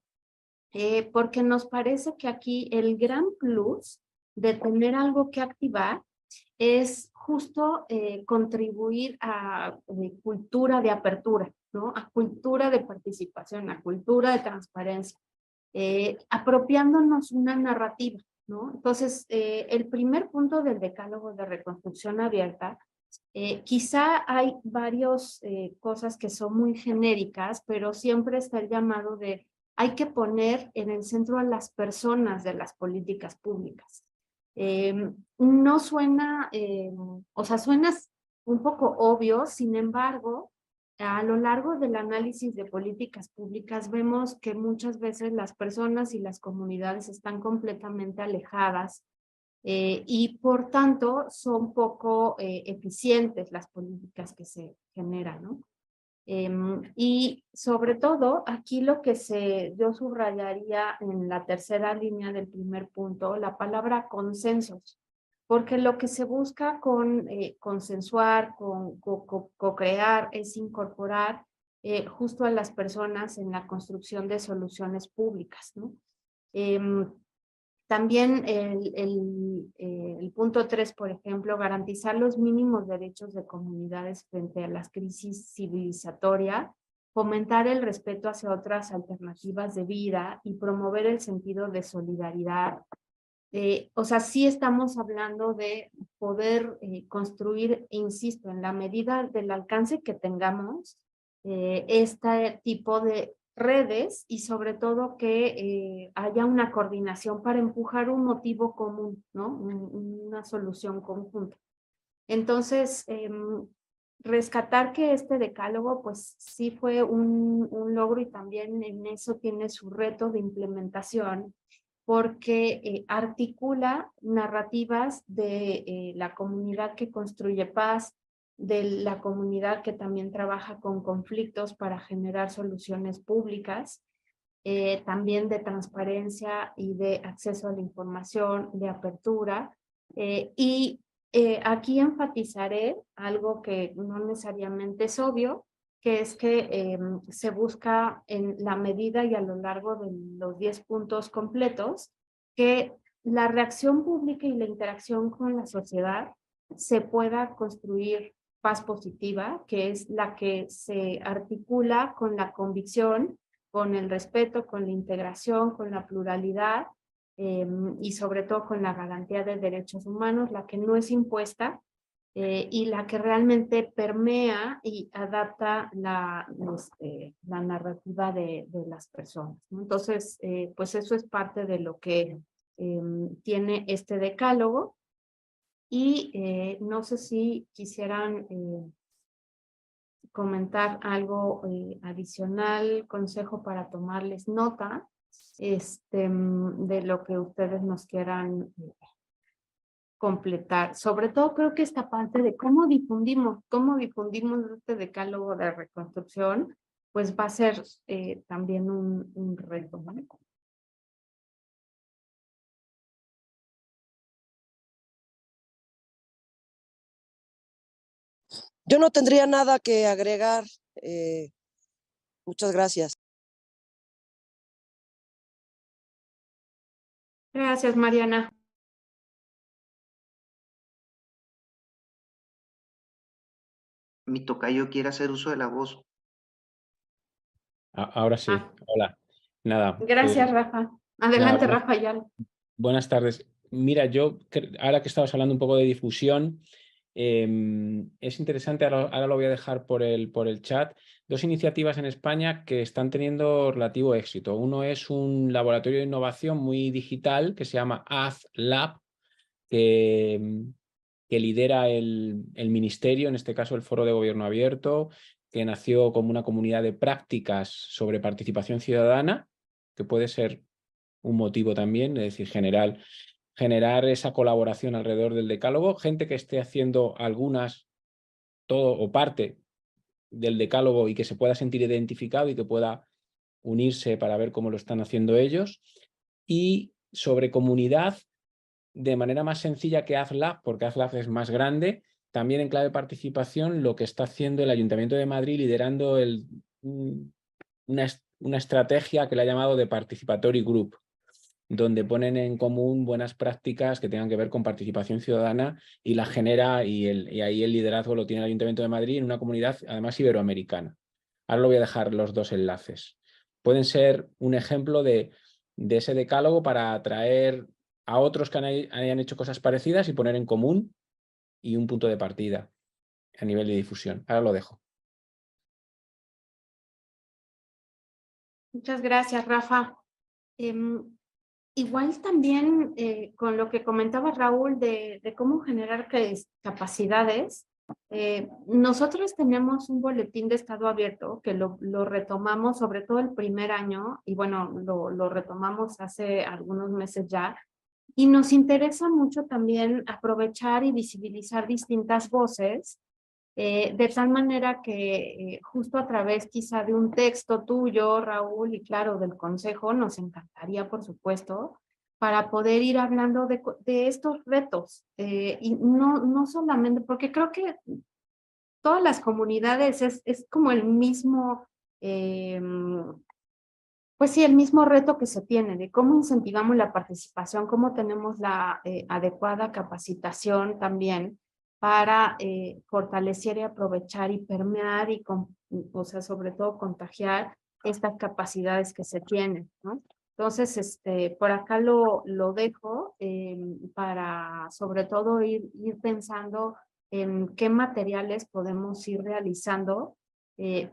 porque nos parece que aquí el gran plus de tener algo que activar es justo contribuir a cultura de apertura, ¿no? A cultura de participación, a cultura de transparencia, apropiándonos una narrativa, ¿no? Entonces, el primer punto del decálogo de reconstrucción abierta, quizá hay varias cosas que son muy genéricas, pero siempre está el llamado de hay que poner en el centro a las personas de las políticas públicas. No suena, o sea, suena un poco obvio, sin embargo, a lo largo del análisis de políticas públicas vemos que muchas veces las personas y las comunidades están completamente alejadas y por tanto son poco eficientes las políticas que se generan, ¿no? Y sobre todo, aquí lo que yo subrayaría en la tercera línea del primer punto, la palabra consensos, porque lo que se busca con consensuar, con co-crear, es incorporar justo a las personas en la construcción de soluciones públicas, ¿no? También el punto 3, por ejemplo, garantizar los mínimos derechos de comunidades frente a las crisis civilizatorias, fomentar el respeto hacia otras alternativas de vida y promover el sentido de solidaridad. O sea, sí estamos hablando de poder construir, insisto, en la medida del alcance que tengamos, este tipo de redes y sobre todo que haya una coordinación para empujar un motivo común, ¿no? Una solución conjunta. Entonces, rescatar que este decálogo pues sí fue un logro y también en eso tiene su reto de implementación porque articula narrativas de la comunidad que construye paz, de la comunidad que también trabaja con conflictos para generar soluciones públicas, también de transparencia y de acceso a la información, de apertura. Y aquí enfatizaré algo que no necesariamente es obvio, que es que se busca en la medida y a lo largo de los 10 puntos completos, que la reacción pública y la interacción con la sociedad se pueda construir paz positiva, que es la que se articula con la convicción, con el respeto, con la integración, con la pluralidad y sobre todo con la garantía de derechos humanos, la que no es impuesta y la que realmente permea y adapta la narrativa de las personas, ¿no? Entonces, pues eso es parte de lo que tiene este decálogo. Y no sé si quisieran comentar algo adicional, consejo para tomarles nota de lo que ustedes nos quieran completar. Sobre todo creo que esta parte de cómo difundimos este decálogo de reconstrucción, pues va a ser también un reto, ¿no? Yo no tendría nada que agregar. Muchas gracias. Gracias, Mariana. Mi tocayo quiere hacer uso de la voz. Ahora sí, hola. Nada. Gracias, Rafa. Adelante, nada, Rafael. Buenas tardes. Mira, ahora que estabas hablando un poco de difusión, es interesante, ahora lo voy a dejar por el chat, dos iniciativas en España que están teniendo relativo éxito. Uno es un laboratorio de innovación muy digital que se llama AzLab, que que lidera el ministerio, en este caso el Foro de Gobierno Abierto, que nació como una comunidad de prácticas sobre participación ciudadana, que puede ser un motivo también, es decir, generar esa colaboración alrededor del decálogo, gente que esté haciendo algunas, todo o parte del decálogo y que se pueda sentir identificado y que pueda unirse para ver cómo lo están haciendo ellos. Y sobre comunidad, de manera más sencilla que AzLab, porque AzLab es más grande, también en clave de participación, lo que está haciendo el Ayuntamiento de Madrid liderando una estrategia que le ha llamado de Participatory Group, donde ponen en común buenas prácticas que tengan que ver con participación ciudadana y la genera, y ahí el liderazgo lo tiene el Ayuntamiento de Madrid en una comunidad además iberoamericana. Ahora lo voy a dejar los dos enlaces. Pueden ser un ejemplo de ese decálogo para atraer a otros que hayan hecho cosas parecidas y poner en común y un punto de partida a nivel de difusión. Ahora lo dejo. Muchas gracias, Rafa. Igual también con lo que comentaba Raúl de cómo generar capacidades, nosotros tenemos un boletín de estado abierto que lo retomamos sobre todo el primer año y bueno, lo retomamos hace algunos meses ya y nos interesa mucho también aprovechar y visibilizar distintas voces de tal manera que justo a través quizá de un texto tuyo, Raúl, y claro, del consejo, nos encantaría, por supuesto, para poder ir hablando de estos retos. Y no solamente, porque creo que todas las comunidades es como el mismo, pues sí, el mismo reto que se tiene de cómo incentivamos la participación, cómo tenemos la adecuada capacitación también para fortalecer y aprovechar y permear y, o sea, sobre todo contagiar estas capacidades que se tienen, ¿no? Entonces, por acá lo dejo para sobre todo ir pensando en qué materiales podemos ir realizando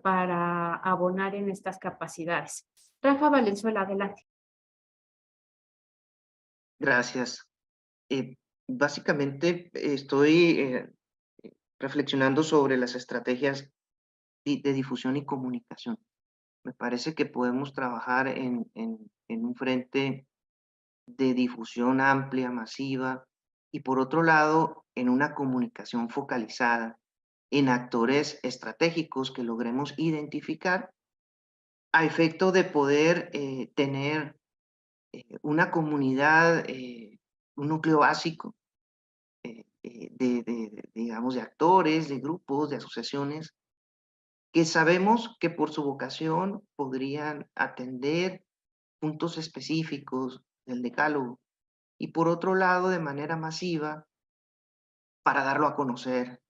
para abonar en estas capacidades. Rafa Valenzuela, adelante. Gracias. Básicamente estoy reflexionando sobre las estrategias de difusión y comunicación. Me parece que podemos trabajar en un frente de difusión amplia, masiva, y por otro lado, en una comunicación focalizada en actores estratégicos que logremos identificar a efecto de poder tener una comunidad, un núcleo básico digamos, de actores, de grupos, de asociaciones, que sabemos que por su vocación podrían atender puntos específicos del decálogo. Y por otro lado, de manera masiva, para darlo a conocer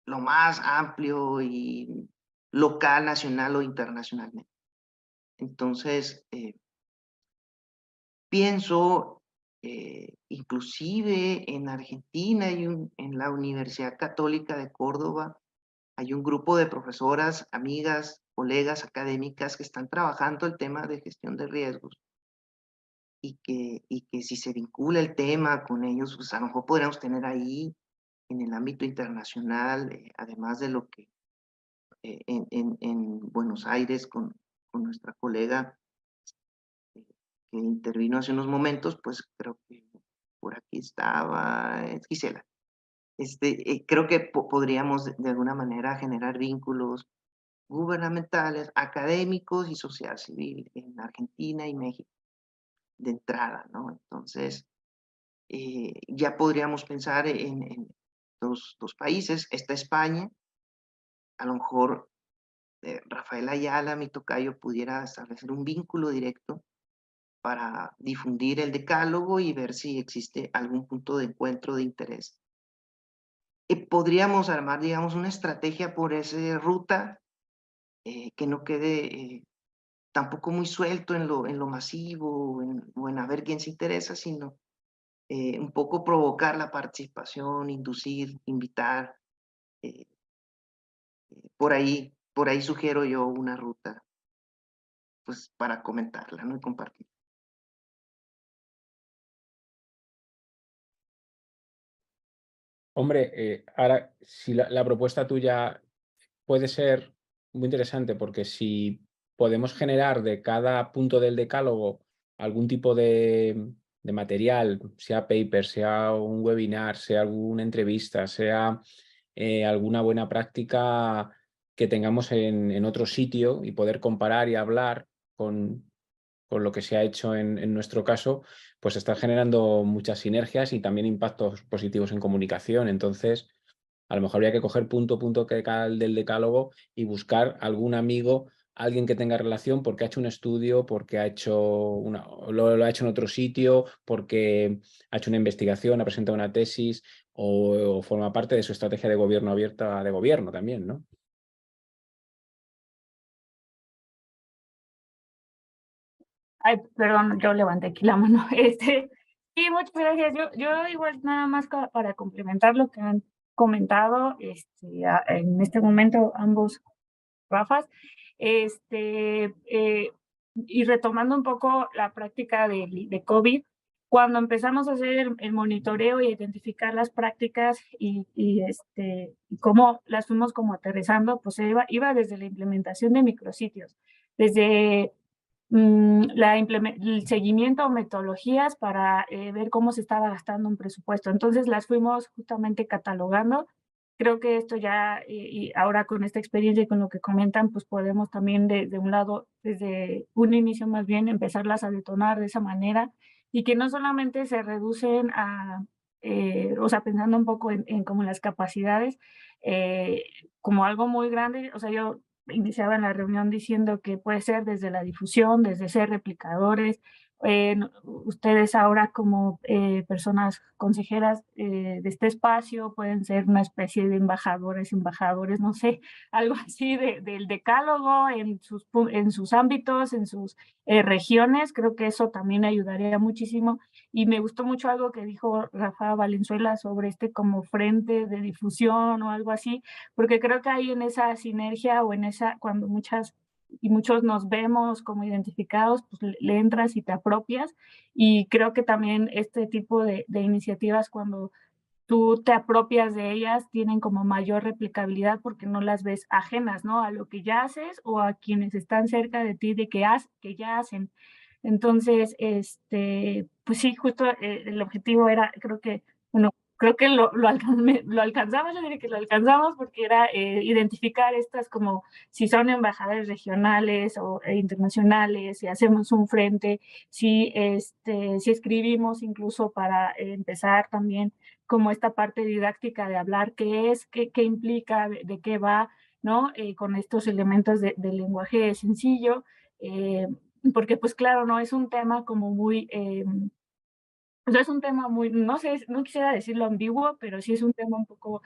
lo más amplio y local, nacional o internacionalmente. Entonces, pienso, inclusive en Argentina y en la Universidad Católica de Córdoba, hay un grupo de profesoras, amigas, colegas académicas que están trabajando el tema de gestión de riesgos y que si se vincula el tema con ellos, pues a lo mejor podríamos tener ahí en el ámbito internacional, además de lo que en Buenos Aires con nuestra colega que intervino hace unos momentos, pues creo que por aquí estaba Gisela. Creo que podríamos de alguna manera generar vínculos gubernamentales, académicos y social civil en Argentina y México de entrada, ¿no? Entonces, ya podríamos pensar en dos países. Está España, a lo mejor Rafael Ayala, mi tocayo, pudiera establecer un vínculo directo para difundir el decálogo y ver si existe algún punto de encuentro de interés. Podríamos armar, digamos, una estrategia por esa ruta que no quede tampoco muy suelto en lo masivo o en a ver quién se interesa, sino un poco provocar la participación, inducir, invitar. Por ahí sugiero yo una ruta, pues para comentarla, ¿no? Y compartir. Hombre, ahora, si la propuesta tuya puede ser muy interesante, porque si podemos generar de cada punto del decálogo algún tipo de material, sea paper, sea un webinar, sea alguna entrevista, sea alguna buena práctica que tengamos en otro sitio y poder comparar y hablar con lo que se ha hecho en nuestro caso, pues está generando muchas sinergias y también impactos positivos en comunicación. Entonces, a lo mejor habría que coger punto a punto del decálogo y buscar algún amigo, alguien que tenga relación porque ha hecho un estudio, porque ha hecho lo ha hecho en otro sitio, porque ha hecho una investigación, ha presentado una tesis o forma parte de su estrategia de gobierno abierta de gobierno también, ¿no? Ay, perdón, yo levanté aquí la mano. Sí, muchas gracias. Yo igual nada más para complementar lo que han comentado, en este momento ambos Rafas, y retomando un poco la práctica de COVID, cuando empezamos a hacer el monitoreo y identificar las prácticas y cómo las fuimos como aterrizando, pues iba desde la implementación de micrositios, desde el seguimiento o metodologías para ver cómo se estaba gastando un presupuesto. Entonces las fuimos justamente catalogando. Creo que esto ya, y ahora con esta experiencia y con lo que comentan, pues podemos también de un lado, desde un inicio más bien, empezarlas a detonar de esa manera y que no solamente se reducen a, o sea, pensando un poco en como las capacidades, como algo muy grande. O sea, yo iniciaba en la reunión diciendo que puede ser desde la difusión, desde ser replicadores. Ustedes ahora como personas consejeras de este espacio pueden ser una especie de embajadores, no sé, algo así del decálogo en sus ámbitos, en sus regiones. Creo que eso también ayudaría muchísimo. Y me gustó mucho algo que dijo Rafa Valenzuela sobre como frente de difusión o algo así, porque creo que hay en esa sinergia o en esa, cuando muchas y muchos nos vemos como identificados, pues le entras y te apropias. Y creo que también este tipo de iniciativas, cuando tú te apropias de ellas, tienen como mayor replicabilidad porque no las ves ajenas, ¿no? A lo que ya haces o a quienes están cerca de ti de que ya hacen. Entonces, pues sí, justo el objetivo era, creo que lo alcanzamos, yo diría que lo alcanzamos porque era identificar estas como si son embajadores regionales o internacionales, si hacemos un frente, si escribimos incluso para empezar también como esta parte didáctica de hablar qué es, qué implica, de qué va, ¿no? Con estos elementos de lenguaje sencillo, porque pues claro, no es un tema como muy... o sea, es un tema muy, no sé, no quisiera decirlo ambiguo, pero sí es un tema un poco,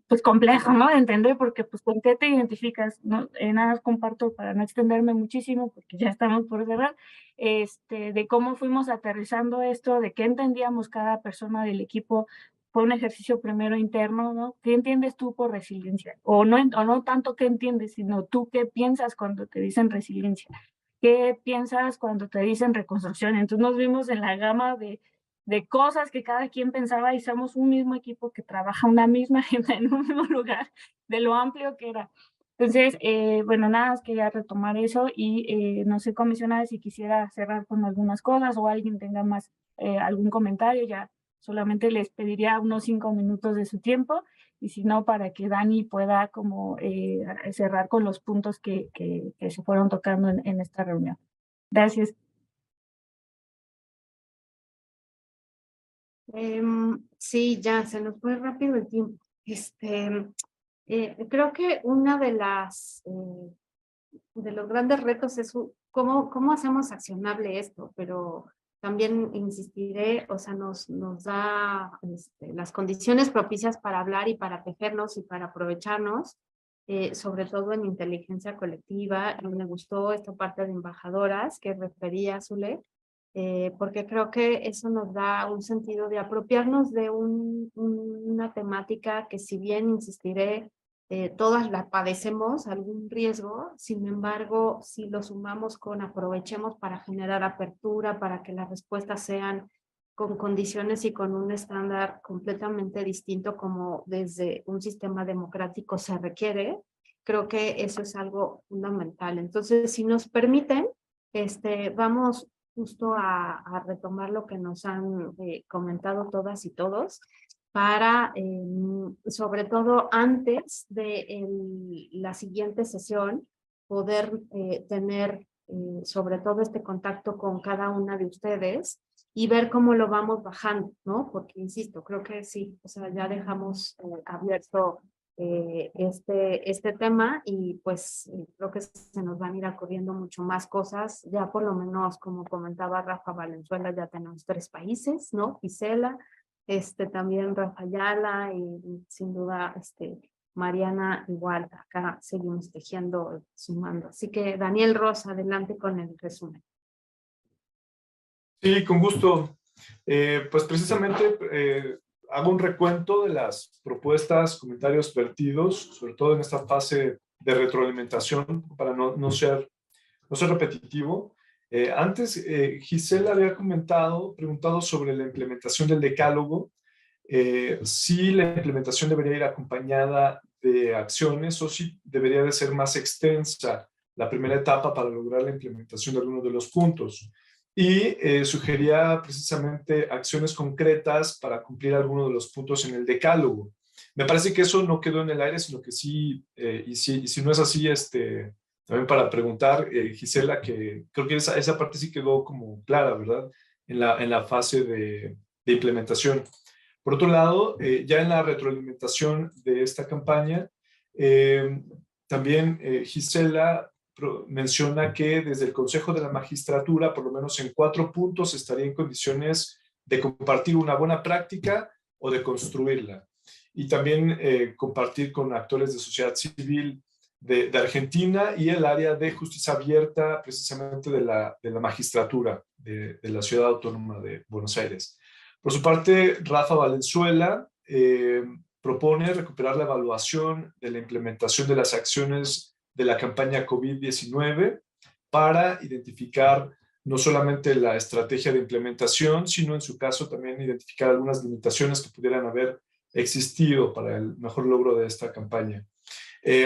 pues complejo, ¿no? De entender, porque pues con qué te identificas, ¿no? Nada más comparto para no extenderme muchísimo, porque ya estamos por cerrar, de cómo fuimos aterrizando esto, de qué entendíamos cada persona del equipo. Fue un ejercicio primero interno, ¿no? ¿Qué entiendes tú por resiliencia? O no tanto qué entiendes, sino tú qué piensas cuando te dicen resiliencia. ¿Qué piensas cuando te dicen reconstrucción? Entonces nos vimos en la gama de cosas que cada quien pensaba y somos un mismo equipo que trabaja una misma agenda en un mismo lugar, de lo amplio que era. Entonces, bueno, nada más quería retomar eso y no sé, comisionada, si quisiera cerrar con algunas cosas o alguien tenga más algún comentario, ya solamente les pediría unos 5 minutos de su tiempo y si no, para que Dani pueda como cerrar con los puntos que se fueron tocando en esta reunión. Gracias. Sí, ya se nos fue rápido el tiempo. Creo que una de los grandes retos es cómo hacemos accionable esto, pero también insistiré, o sea, nos da las condiciones propicias para hablar y para tejernos y para aprovecharnos, sobre todo en inteligencia colectiva. Y me gustó esta parte de embajadoras que refería Zule, porque creo que eso nos da un sentido de apropiarnos de una temática que, si bien insistiré, todas la padecemos algún riesgo. Sin embargo, si lo sumamos con aprovechemos para generar apertura, para que las respuestas sean con condiciones y con un estándar completamente distinto como desde un sistema democrático se requiere. Creo que eso es algo fundamental. Entonces, si nos permiten, vamos justo a retomar lo que nos han comentado todas y todos, para, sobre todo antes de la siguiente sesión, poder tener sobre todo este contacto con cada una de ustedes y ver cómo lo vamos bajando, ¿no? Porque, insisto, creo que sí, o sea, ya dejamos abierto este tema y pues creo que se nos van a ir ocurriendo mucho más cosas. Ya por lo menos, como comentaba Rafa Valenzuela, ya tenemos 3 países, ¿no? Gisela, también Rafa Ayala y sin duda Mariana igual, acá seguimos tejiendo, sumando. Así que Daniel Rosa, adelante con el resumen. Sí, con gusto. Pues precisamente hago un recuento de las propuestas, comentarios vertidos, sobre todo en esta fase de retroalimentación, para no ser repetitivo. Antes, Gisela había preguntado sobre la implementación del decálogo, si la implementación debería ir acompañada de acciones o si debería de ser más extensa la primera etapa para lograr la implementación de algunos de los puntos. Y sugería precisamente acciones concretas para cumplir algunos de los puntos en el decálogo. Me parece que eso no quedó en el aire, sino que sí, y si no es así, también para preguntar, Gisela, que creo que esa parte sí quedó como clara, ¿verdad? En la fase de implementación. Por otro lado, ya en la retroalimentación de esta campaña, también Gisela menciona que desde el Consejo de la Magistratura, por lo menos en 4 puntos, estaría en condiciones de compartir una buena práctica o de construirla. Y también compartir con actores de sociedad civil de Argentina y el área de justicia abierta precisamente de la magistratura de la Ciudad Autónoma de Buenos Aires. Por su parte, Rafa Valenzuela propone recuperar la evaluación de la implementación de las acciones de la campaña COVID-19 para identificar no solamente la estrategia de implementación, sino en su caso también identificar algunas limitaciones que pudieran haber existido para el mejor logro de esta campaña.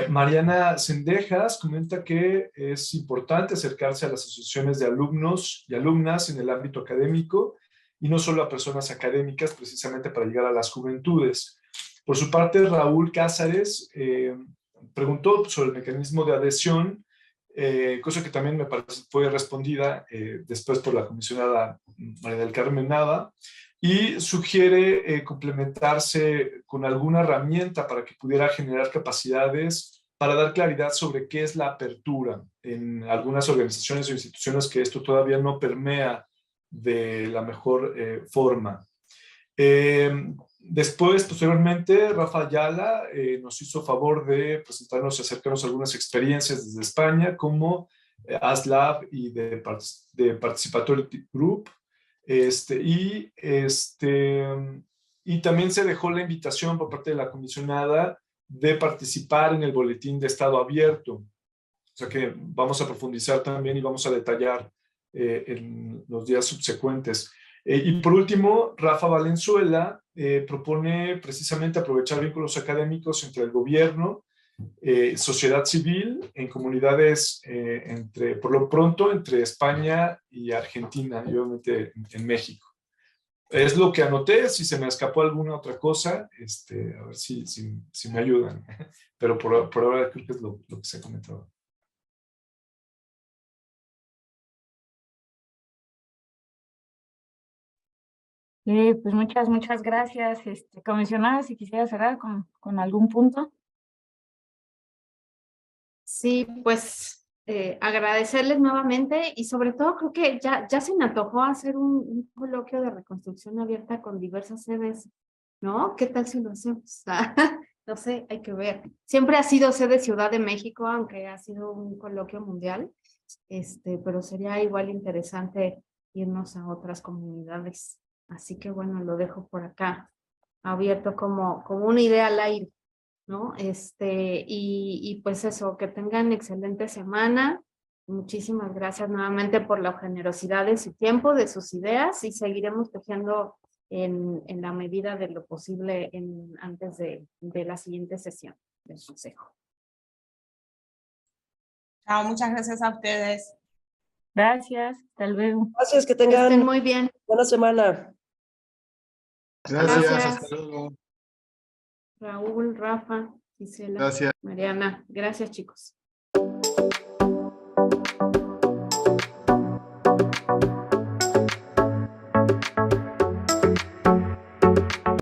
Mariana Cendejas comenta que es importante acercarse a las asociaciones de alumnos y alumnas en el ámbito académico y no solo a personas académicas, precisamente para llegar a las juventudes. Por su parte, Raúl Cázares preguntó sobre el mecanismo de adhesión, cosa que también me parece fue respondida después por la comisionada María del Carmen Nava, y sugiere complementarse con alguna herramienta para que pudiera generar capacidades para dar claridad sobre qué es la apertura en algunas organizaciones o instituciones que esto todavía no permea de la mejor forma. Después, posteriormente, Rafa Ayala nos hizo favor de presentarnos y acercarnos a algunas experiencias desde España, como ASLab y de Participatory Group. Y también se dejó la invitación por parte de la comisionada de participar en el boletín de estado abierto. O sea que vamos a profundizar también y vamos a detallar en los días subsecuentes. Y por último, Rafa Valenzuela propone precisamente aprovechar vínculos académicos entre el gobierno, sociedad civil, en comunidades por lo pronto entre España y Argentina y obviamente en México. Es lo que anoté. Si se me escapó alguna otra cosa, a ver si me ayudan. Pero por ahora creo que es lo que se ha comentado. Pues muchas gracias, comisionada. Si quisiera cerrar con algún punto. Sí, pues agradecerles nuevamente y sobre todo creo que ya se me antojó hacer un coloquio de reconstrucción abierta con diversas sedes, ¿no? ¿Qué tal si lo hacemos? No sé, hay que ver. Siempre ha sido sede Ciudad de México, aunque ha sido un coloquio mundial, pero sería igual interesante irnos a otras comunidades. Así que bueno, lo dejo por acá abierto como una idea al aire, ¿no? Y pues eso, que tengan excelente semana. Muchísimas gracias nuevamente por la generosidad de su tiempo, de sus ideas, y seguiremos tejiendo en la medida de lo posible antes de la siguiente sesión del Consejo. Chao, muchas gracias a ustedes. Gracias, hasta luego. Gracias, que Que estén tengan muy bien. buena semana. Gracias, Gracias. hasta luego. Raúl, Rafa, Gisela, Gracias. Mariana. Gracias, chicos.